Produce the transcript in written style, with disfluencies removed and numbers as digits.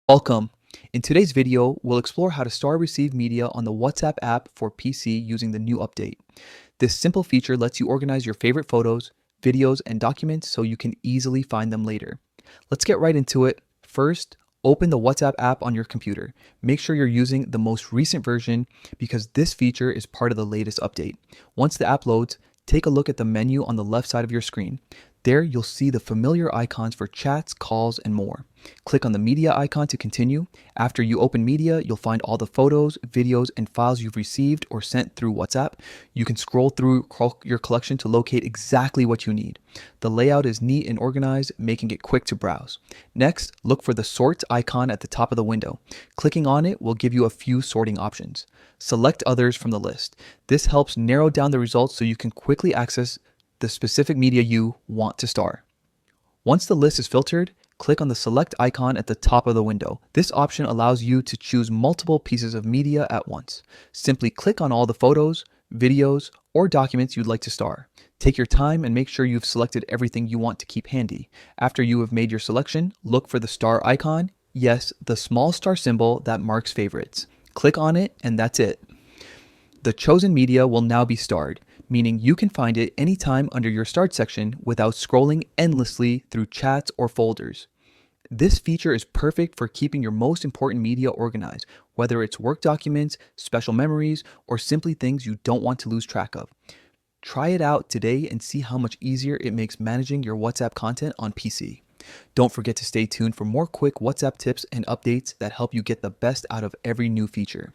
Welcome. In today's video, we'll explore how to star receive media on the WhatsApp app for PC using the new update. This simple feature lets you organize your favorite photos, videos, and documents so you can easily find them later. Let's get right into it. First, open the WhatsApp app on your computer. Make sure you're using the most recent version because this feature is part of the latest update. Once the app loads, take a look at the menu on the left side of your screen. There, you'll see the familiar icons for chats, calls, and more. Click on the media icon to continue. After you open media, you'll find all the photos, videos, and files you've received or sent through WhatsApp. You can scroll through your collection to locate exactly what you need. The layout is neat and organized, making it quick to browse. Next, look for the sort icon at the top of the window. Clicking on it will give you a few sorting options. Select others from the list. This helps narrow down the results so you can quickly access the specific media you want to star. Once the list is filtered, click on the select icon at the top of the window. This option allows you to choose multiple pieces of media at once. Simply click on all the photos, videos, or documents you'd like to star. Take your time and make sure you've selected everything you want to keep handy. After you have made your selection, look for the star icon. Yes, the small star symbol that marks favorites. Click on it and that's it. The chosen media will now be starred, meaning you can find it anytime under your Start section without scrolling endlessly through chats or folders. This feature is perfect for keeping your most important media organized, whether it's work documents, special memories, or simply things you don't want to lose track of. Try it out today and see how much easier it makes managing your WhatsApp content on PC. Don't forget to stay tuned for more quick WhatsApp tips and updates that help you get the best out of every new feature.